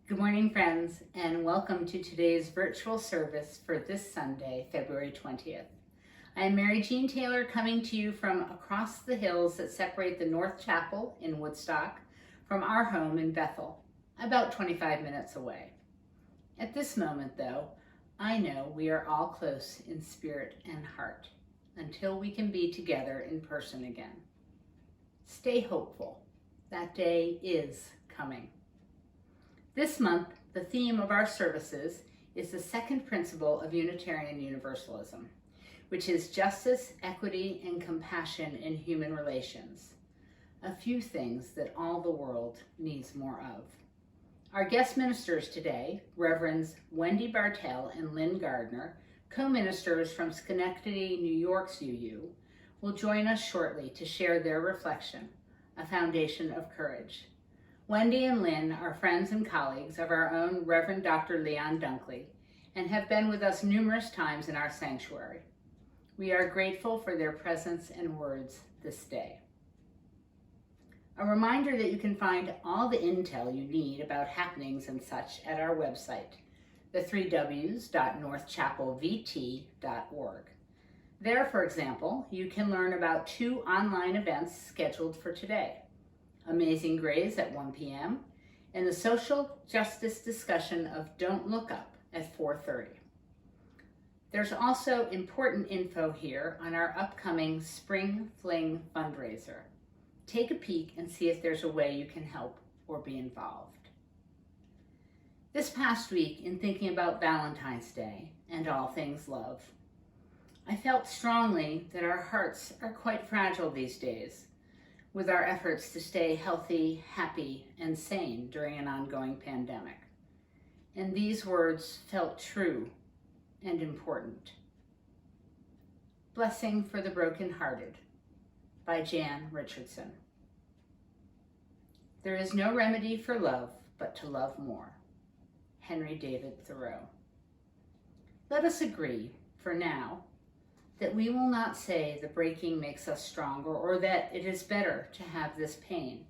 Good morning, friends, and welcome to today's virtual service for this Sunday, February 20th. I am Mary Jean Taylor, coming to you from across the hills that separate the North Chapel in Woodstock from our home in Bethel, about 25 minutes away. At this moment, though, I know we are all close in spirit and heart until we can be together in person again. Stay hopeful. That day is coming. This month, the theme of our services is the second principle of Unitarian Universalism, which is justice, equity, and compassion in human relations. A few things that all the world needs more of. Our guest ministers today, Reverends Wendy Bartel and Lynn Gardner, co-ministers from Schenectady, New York's UU, will join us shortly to share their reflection, A Foundation of Courage. Wendy and Lynn are friends and colleagues of our own Reverend Dr. Leon Dunkley and have been with us numerous times in our sanctuary. We are grateful for their presence and words this day. A reminder that you can find all the intel you need about happenings and such at our website, the 3ws.northchapelvt.org. There, for example, you can learn about 2 online events scheduled for today. Amazing Grace at 1 p.m. and the social justice discussion of Don't Look Up at 4:30. There's also important info here on our upcoming Spring Fling fundraiser. Take a peek and see if there's a way you can help or be involved. This past week, in thinking about Valentine's Day and all things love, I felt strongly that our hearts are quite fragile these days, with our efforts to stay healthy, happy, and sane during an ongoing pandemic. And these words felt true and important. Blessing for the Brokenhearted by Jan Richardson. There is no remedy for love but to love more. Henry David Thoreau. Let us agree, for now, that we will not say the breaking makes us stronger or that it is better to have this pain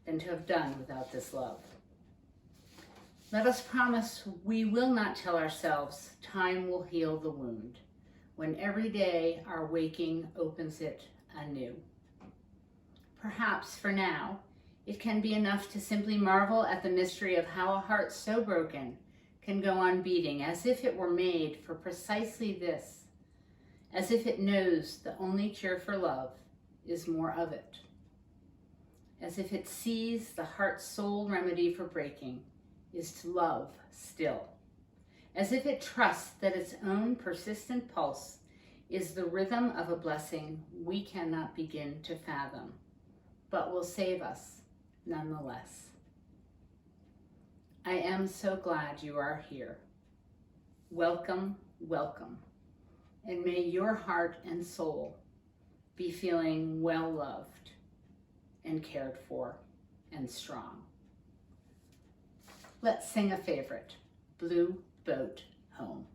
than to have done without this love. Let us promise we will not tell ourselves time will heal the wound when every day our waking opens it anew. Perhaps for now, it can be enough to simply marvel at the mystery of how a heart so broken can go on beating as if it were made for precisely this, as if it knows the only cure for love is more of it, as if it sees the heart's sole remedy for breaking is to love still, as if it trusts that its own persistent pulse is the rhythm of a blessing we cannot begin to fathom, but will save us nonetheless. I am so glad you are here. Welcome, welcome. And may your heart and soul be feeling well loved and cared for and strong. Let's sing a favorite, Blue Boat Home.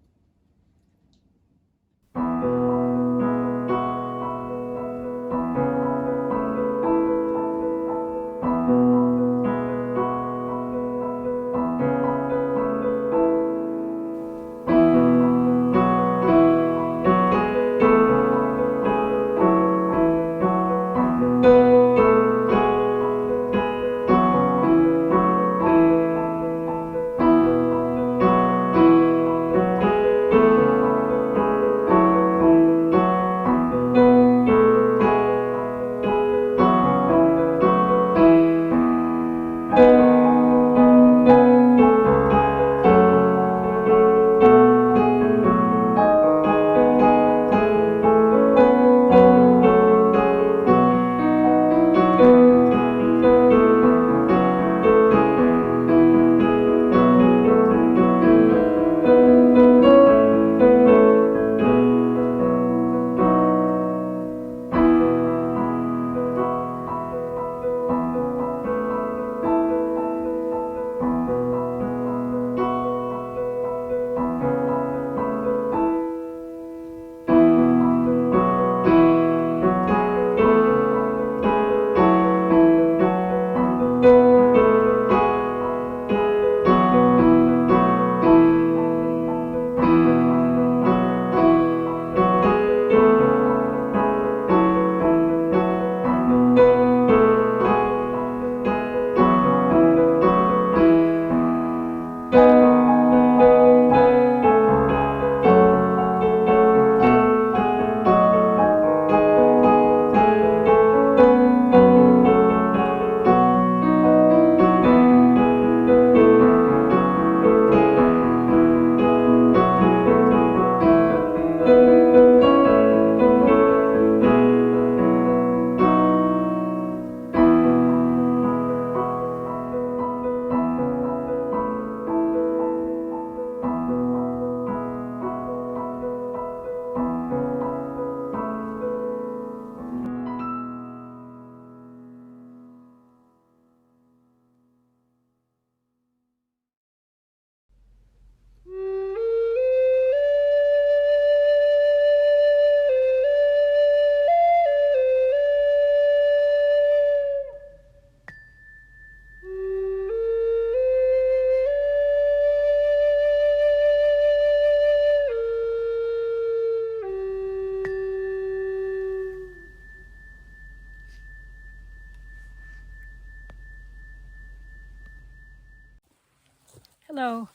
Hello,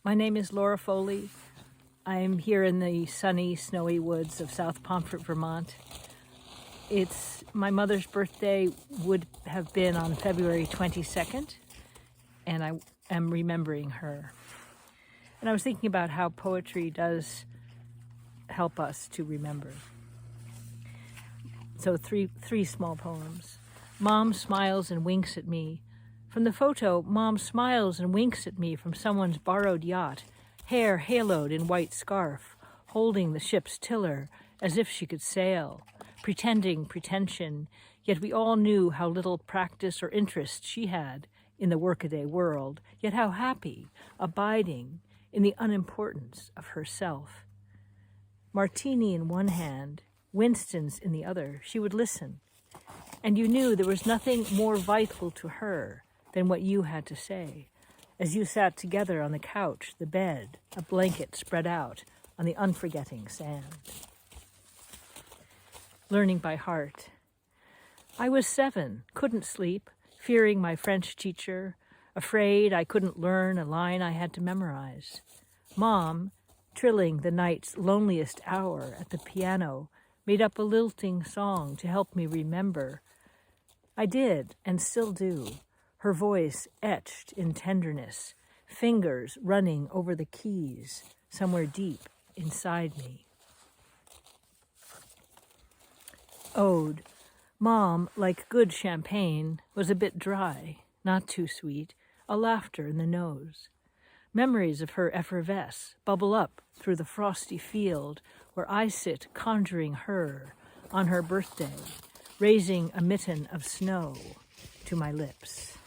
my name is Laura Foley. I'm here in the sunny, snowy woods of South Pomfret, Vermont. It's my mother's birthday would have been on February 22nd, and I am remembering her. And I was thinking about how poetry does help us to remember. So three small poems. Mom smiles and winks at me. From the photo, Mom smiles and winks at me from someone's borrowed yacht, hair haloed in white scarf, holding the ship's tiller as if she could sail, pretending pretension, yet we all knew how little practice or interest she had in the workaday world, yet how happy, abiding in the unimportance of herself. Martini in one hand, Winston's in the other, she would listen, and you knew there was nothing more vital to her than what you had to say, as you sat together on the couch, the bed, a blanket spread out on the unforgetting sand. Learning by heart. I was 7, couldn't sleep, fearing my French teacher, afraid I couldn't learn a line I had to memorize. Mom, trilling the night's loneliest hour at the piano, made up a lilting song to help me remember. I did, and still do. Her voice etched in tenderness, fingers running over the keys somewhere deep inside me. Ode. Mom, like good champagne, was a bit dry, not too sweet, a laughter in the nose. Memories of her effervesce bubble up through the frosty field where I sit conjuring her on her birthday, raising a mitten of snow to my lips.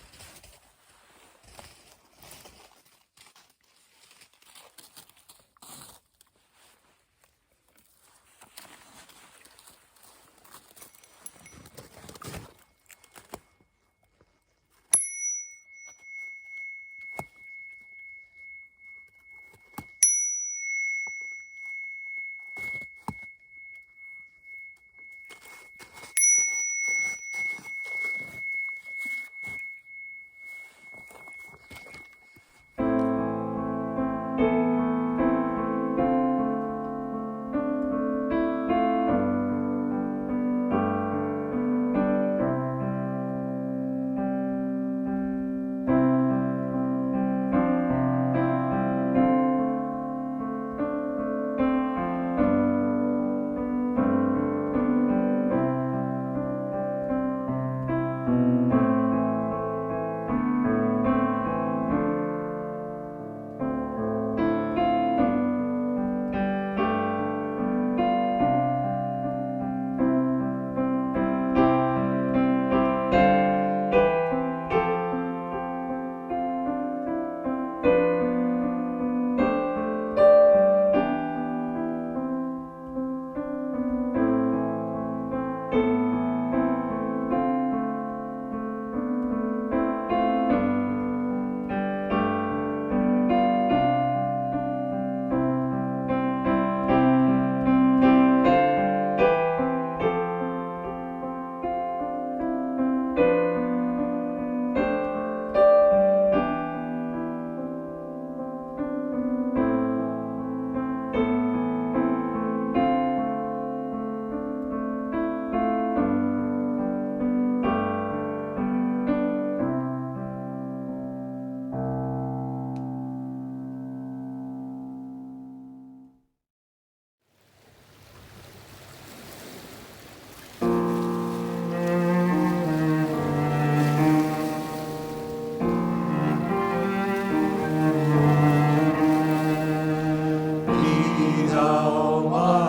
my life.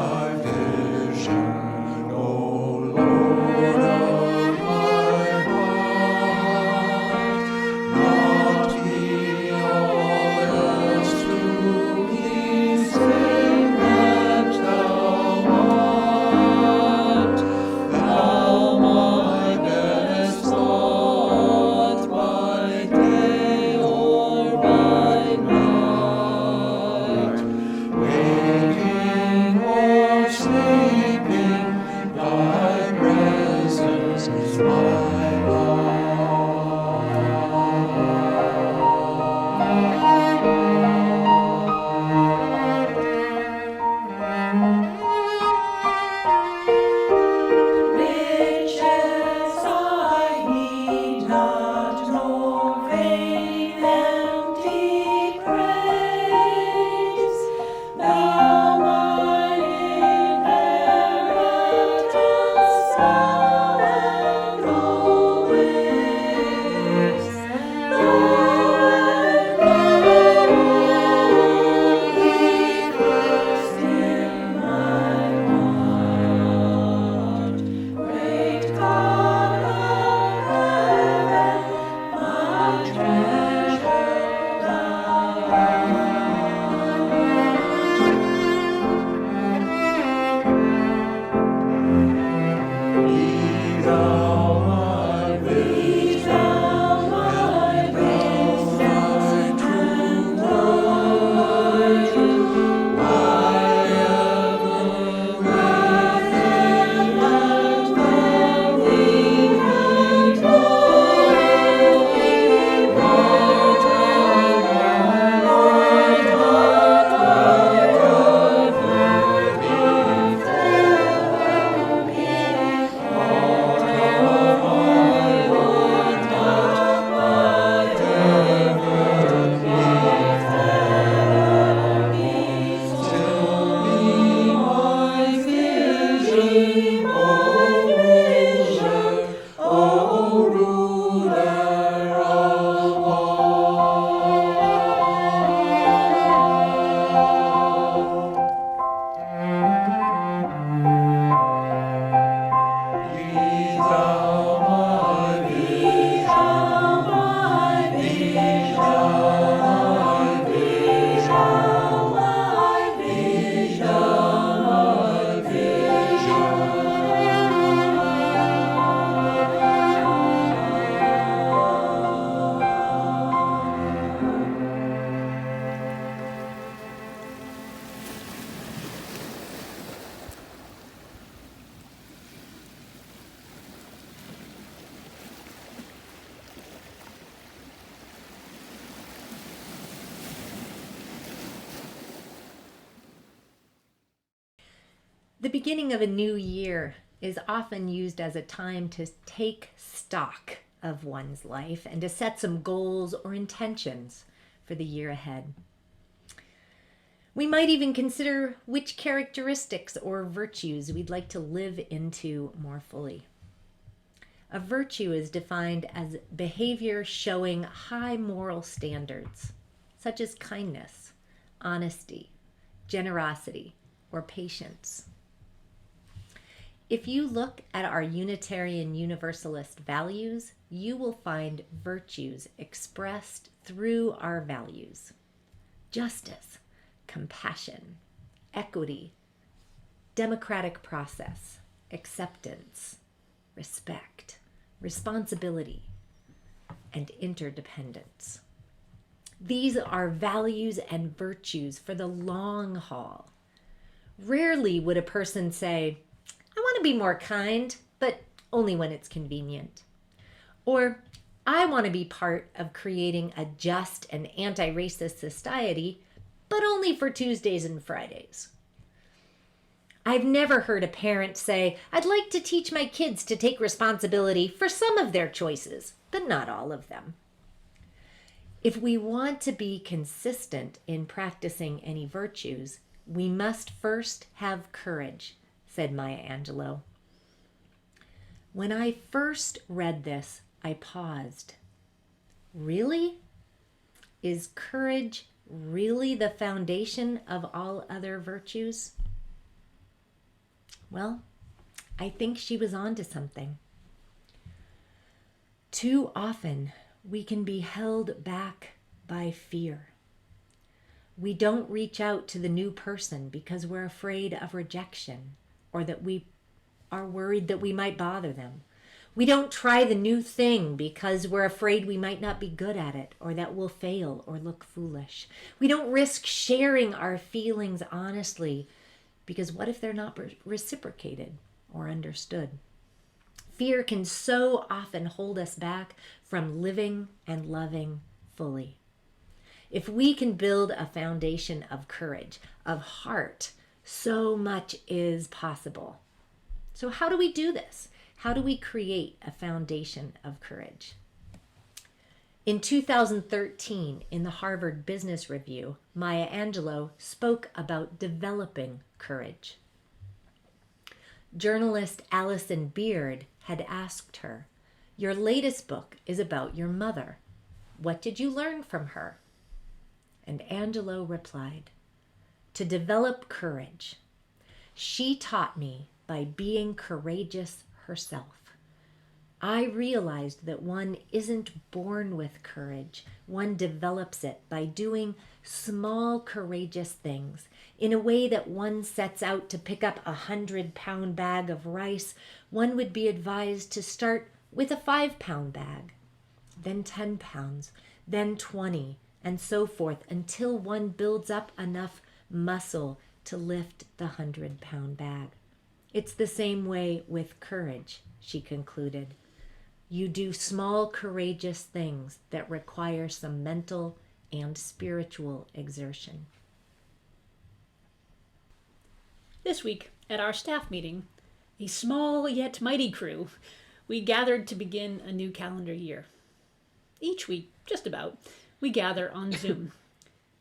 The beginning of a new year is often used as a time to take stock of one's life and to set some goals or intentions for the year ahead. We might even consider which characteristics or virtues we'd like to live into more fully. A virtue is defined as behavior showing high moral standards, such as kindness, honesty, generosity, or patience. If you look at our Unitarian Universalist values, you will find virtues expressed through our values: justice, compassion, equity, democratic process, acceptance, respect, responsibility, and interdependence. These are values and virtues for the long haul. Rarely would a person say, I want to be more kind, but only when it's convenient. Or, I want to be part of creating a just and anti-racist society, but only for Tuesdays and Fridays. I've never heard a parent say, I'd like to teach my kids to take responsibility for some of their choices, but not all of them. If we want to be consistent in practicing any virtues, we must first have courage, said Maya Angelou. When I first read this, I paused. Really? Is courage really the foundation of all other virtues? Well, I think she was onto something. Too often, we can be held back by fear. We don't reach out to the new person because we're afraid of rejection, or that we are worried that we might bother them. We don't try the new thing because we're afraid we might not be good at it, or that we'll fail or look foolish. We don't risk sharing our feelings honestly because what if they're not reciprocated or understood? Fear can so often hold us back from living and loving fully. If we can build a foundation of courage, of heart, so much is possible. So how do we do this? How do we create a foundation of courage? In 2013, in the Harvard Business Review, Maya Angelou spoke about developing courage. Journalist Allison Beard had asked her, "Your latest book is about your mother. What did you learn from her?" And Angelou replied, "To develop courage. She taught me by being courageous herself. I realized that one isn't born with courage. One develops it by doing small courageous things in a way that one sets out to pick up a 100-pound bag of rice one would be advised to start with a 5-pound bag, then 10 pounds, then 20, and so forth until one builds up enough muscle to lift the 100-pound bag. It's the same way with courage, she concluded. You do small, courageous things that require some mental and spiritual exertion. This week, at our staff meeting, a small yet mighty crew, we gathered to begin a new calendar year. Each week, just about, we gather on Zoom.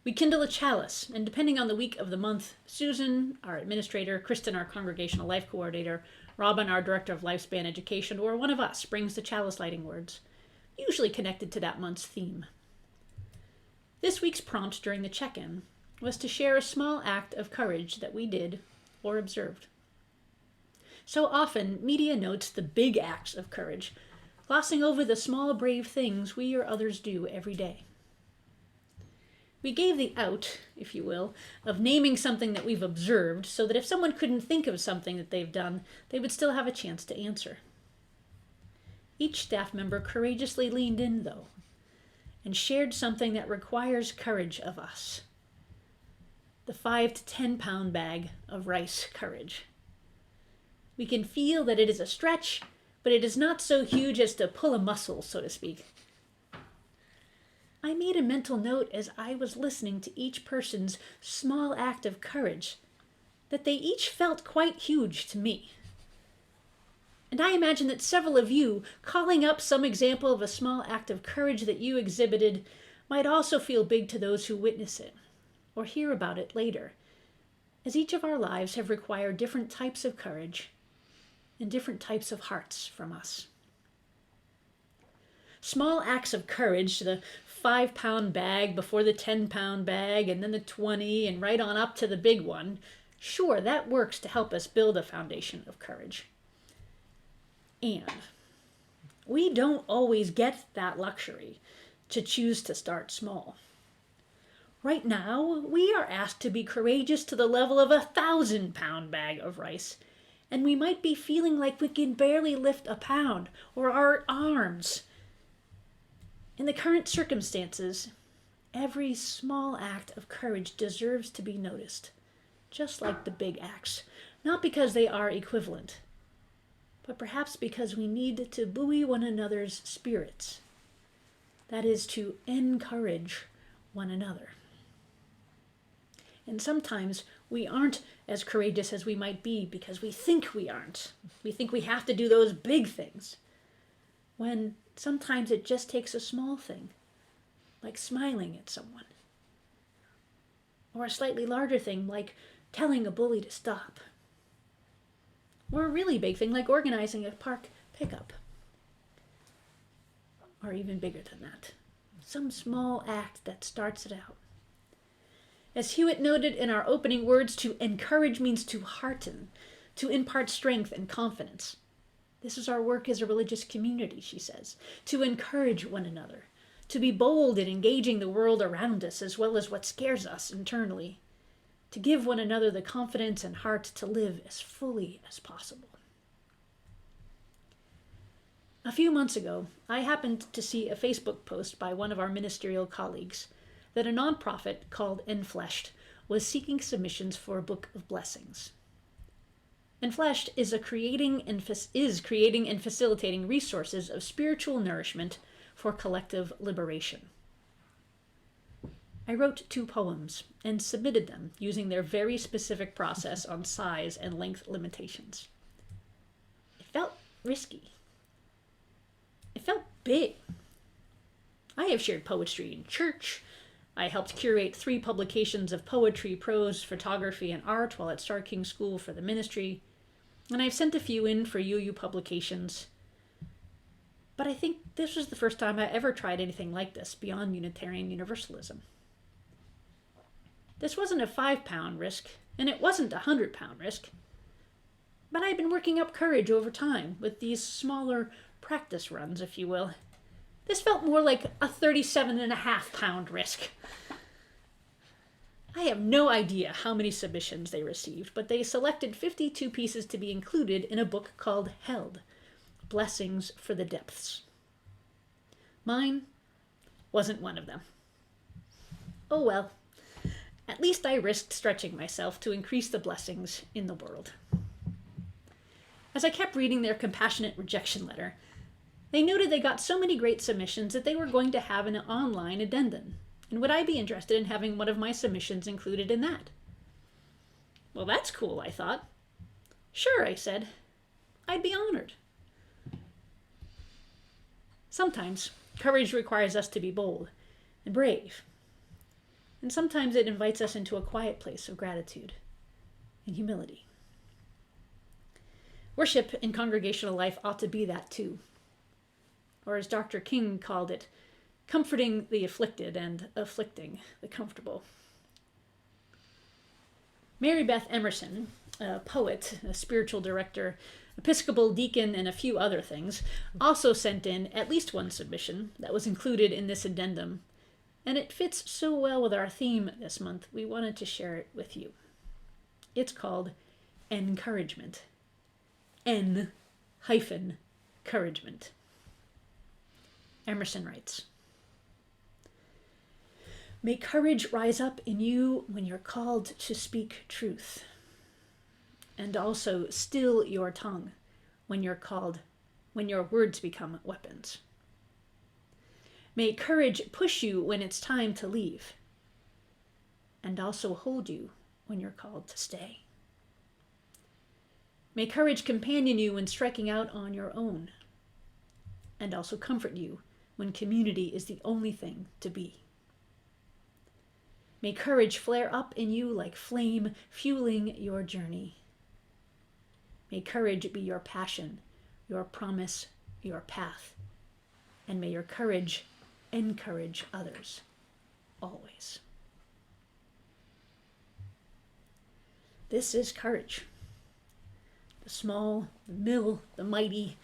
We kindle a chalice, and depending on the week of the month, Susan, our administrator, Kristen, our congregational life coordinator, Robin, our director of lifespan education, or one of us brings the chalice lighting words, usually connected to that month's theme. This week's prompt during the check-in was to share a small act of courage that we did or observed. So often, media notes the big acts of courage, glossing over the small, brave things we or others do every day. We gave the out, if you will, of naming something that we've observed so that if someone couldn't think of something that they've done, they would still have a chance to answer. Each staff member courageously leaned in, though, and shared something that requires courage of us. The 5 to 10 pound bag of rice courage. We can feel that it is a stretch, but it is not so huge as to pull a muscle, so to speak. I made a mental note as I was listening to each person's small act of courage that they each felt quite huge to me. And I imagine that several of you, calling up some example of a small act of courage that you exhibited, might also feel big to those who witness it, or hear about it later, as each of our lives have required different types of courage and different types of hearts from us. Small acts of courage, the 5-pound bag before the 10-pound bag, and then the 20, and right on up to the big one, sure, that works to help us build a foundation of courage. And we don't always get that luxury to choose to start small. Right now, we are asked to be courageous to the level of a 1,000-pound bag of rice, and we might be feeling like we can barely lift a pound or our arms. In the current circumstances, every small act of courage deserves to be noticed, just like the big acts, not because they are equivalent, but perhaps because we need to buoy one another's spirits. That is, to encourage one another. And sometimes we aren't as courageous as we might be because we think we aren't. We think we have to do those big things, when sometimes it just takes a small thing, like smiling at someone. Or a slightly larger thing, like telling a bully to stop. Or a really big thing, like organizing a park pickup. Or even bigger than that, some small act that starts it out. As Hewitt noted in our opening words, to encourage means to hearten, to impart strength and confidence. This is our work as a religious community, she says, to encourage one another, to be bold in engaging the world around us as well as what scares us internally, to give one another the confidence and heart to live as fully as possible. A few months ago, I happened to see a Facebook post by one of our ministerial colleagues that a nonprofit called Enfleshed was seeking submissions for a book of blessings. Enfleshed is creating and facilitating resources of spiritual nourishment for collective liberation. I wrote 2 poems and submitted them using their very specific process on size and length limitations. It felt risky. It felt big. I have shared poetry in church. I helped curate 3 publications of poetry, prose, photography, and art while at Star King School for the ministry, and I've sent a few in for UU publications. But I think this was the first time I ever tried anything like this beyond Unitarian Universalism. This wasn't a 5-pound risk, and it wasn't a 100-pound risk, but I've been working up courage over time with these smaller practice runs, if you will. This felt more like a 37.5-pound risk. I have no idea how many submissions they received, but they selected 52 pieces to be included in a book called Held, Blessings for the Depths. Mine wasn't one of them. Oh well, at least I risked stretching myself to increase the blessings in the world. As I kept reading their compassionate rejection letter, they noted they got so many great submissions that they were going to have an online addendum. And would I be interested in having one of my submissions included in that? Well, that's cool, I thought. Sure, I said. I'd be honored. Sometimes courage requires us to be bold and brave. And sometimes it invites us into a quiet place of gratitude and humility. Worship in congregational life ought to be that too. Or as Dr. King called it, comforting the afflicted and afflicting the comfortable. Mary Beth Emerson, a poet, a spiritual director, Episcopal deacon, and a few other things, also sent in at least one submission that was included in this addendum, and it fits so well with our theme this month, we wanted to share it with you. It's called Encouragement. N-couragement. Emerson writes, "May courage rise up in you when you're called to speak truth, and also still your tongue when your words become weapons. May courage push you when it's time to leave, and also hold you when you're called to stay. May courage companion you when striking out on your own, and also comfort you when community is the only thing to be. May courage flare up in you like flame, fueling your journey. May courage be your passion, your promise, your path, and may your courage encourage others, always." This is courage. The small, the middle, the mighty.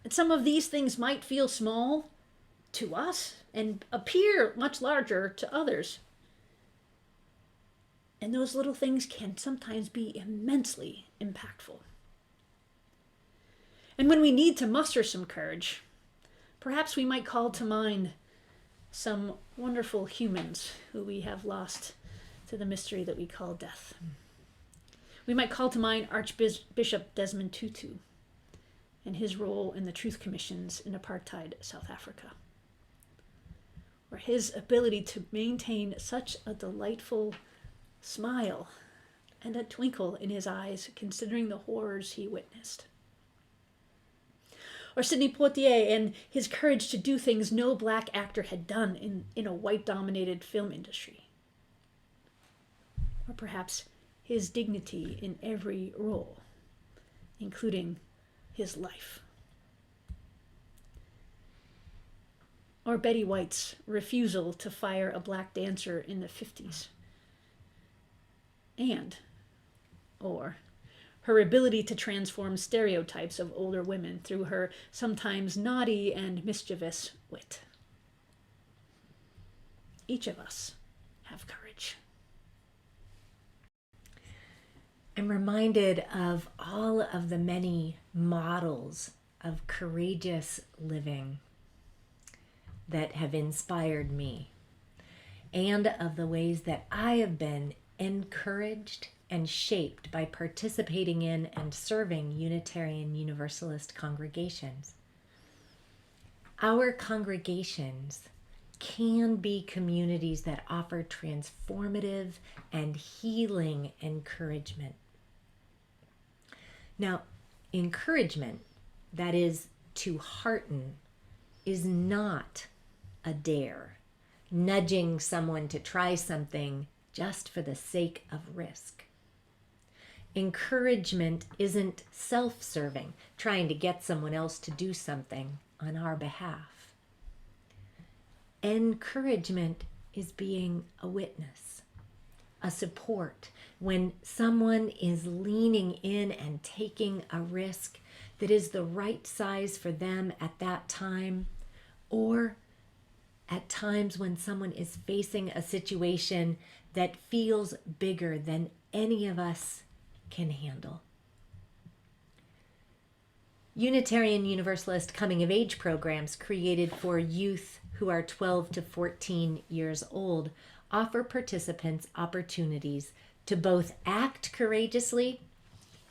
And some of these things might feel small to us and appear much larger to others. And those little things can sometimes be immensely impactful. And when we need to muster some courage, perhaps we might call to mind some wonderful humans who we have lost to the mystery that we call death. We might call to mind Archbishop Desmond Tutu and his role in the Truth Commissions in apartheid South Africa, or his ability to maintain such a delightful smile and a twinkle in his eyes considering the horrors he witnessed. Or Sidney Poitier and his courage to do things no black actor had done in a white-dominated film industry. Or perhaps his dignity in every role, including his life. Or Betty White's refusal to fire a black dancer in the 50s. Or her ability to transform stereotypes of older women through her sometimes naughty and mischievous wit. Each of us have courage. I'm reminded of all of the many models of courageous living that have inspired me, and of the ways that I have been encouraged and shaped by participating in and serving Unitarian Universalist congregations. Our congregations can be communities that offer transformative and healing encouragement. Now, encouragement, that is to hearten, is not a dare, nudging someone to try something just for the sake of risk. Encouragement isn't self-serving, trying to get someone else to do something on our behalf. Encouragement is being a witness, a support, when someone is leaning in and taking a risk that is the right size for them at that time, or at times when someone is facing a situation that feels bigger than any of us can handle. Unitarian Universalist coming of age programs created for youth who are 12 to 14 years old offer participants opportunities to both act courageously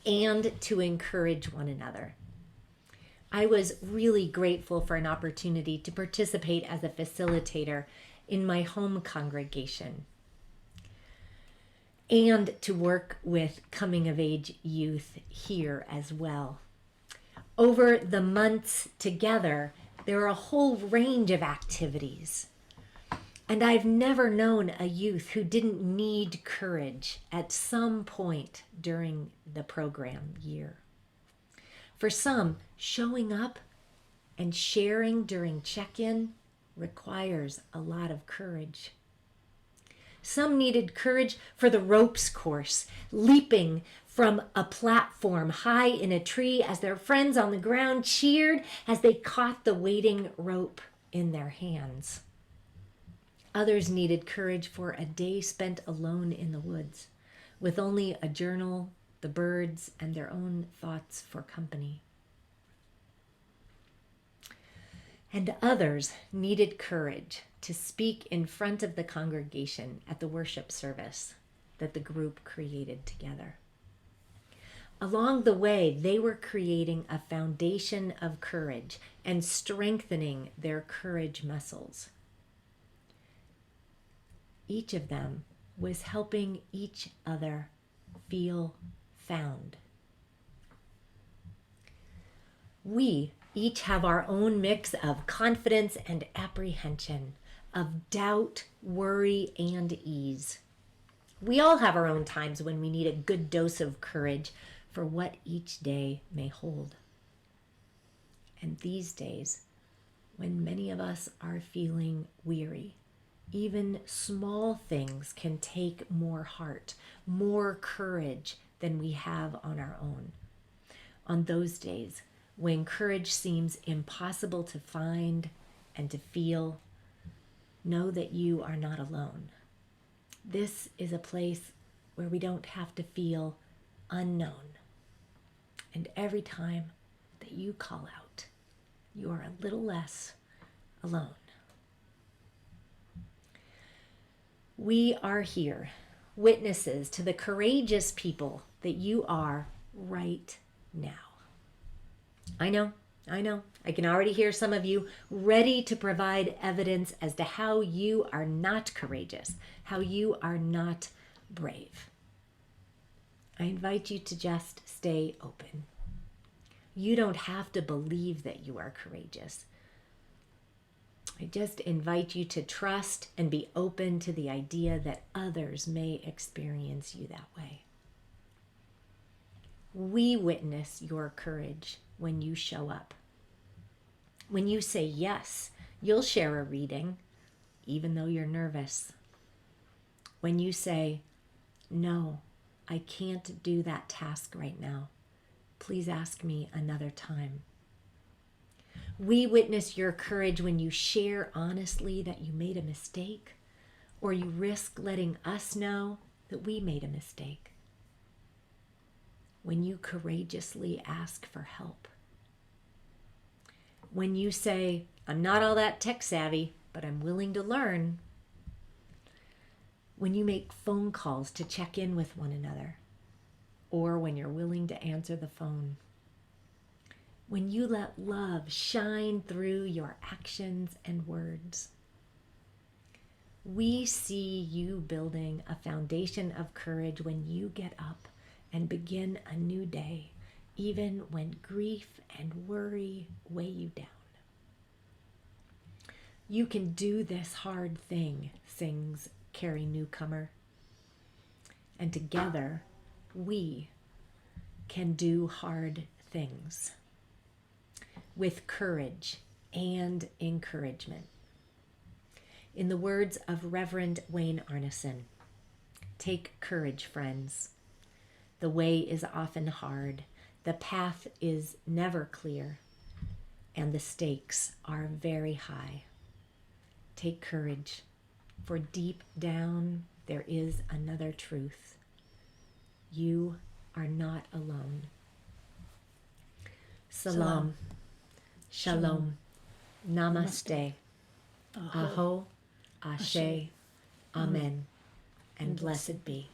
and to encourage one another. I was really grateful for an opportunity to participate as a facilitator in my home congregation and to work with coming of age youth here as well. Over the months together, there are a whole range of activities. And I've never known a youth who didn't need courage at some point during the program year. For some, showing up and sharing during check-in requires a lot of courage. Some needed courage for the ropes course, leaping from a platform high in a tree as their friends on the ground cheered as they caught the waiting rope in their hands. Others needed courage for a day spent alone in the woods, with only a journal, the birds, and their own thoughts for company. And others needed courage to speak in front of the congregation at the worship service that the group created together. Along the way, they were creating a foundation of courage and strengthening their courage muscles. Each of them was helping each other feel found. We each have our own mix of confidence and apprehension, of doubt, worry, and ease. We all have our own times when we need a good dose of courage for what each day may hold. And these days, when many of us are feeling weary, even small things can take more heart, more courage than we have on our own. On those days, when courage seems impossible to find and to feel, know that you are not alone. This is a place where we don't have to feel unknown. And every time that you call out, you are a little less alone. We are here, witnesses to the courageous people that you are right now. I know. I can already hear some of you ready to provide evidence as to how you are not courageous, how you are not brave. I invite you to just stay open. You don't have to believe that you are courageous. I just invite you to trust and be open to the idea that others may experience you that way. We witness your courage when you show up. When you say yes, you'll share a reading, even though you're nervous. When you say, no, I can't do that task right now. Please ask me another time. We witness your courage when you share honestly that you made a mistake, or you risk letting us know that we made a mistake. When you courageously ask for help. When you say, I'm not all that tech savvy, but I'm willing to learn. When you make phone calls to check in with one another, or when you're willing to answer the phone. When you let love shine through your actions and words. We see you building a foundation of courage when you get up and begin a new day, even when grief and worry weigh you down. You can do this hard thing, sings Carrie Newcomer. And together, we can do hard things with courage and encouragement. In the words of Reverend Wayne Arneson, take courage, friends. The way is often hard, the path is never clear, and the stakes are very high. Take courage, for deep down there is another truth. You are not alone. Salam. Shalom. Namaste. Aho. Ashe. Amen. And blessed be.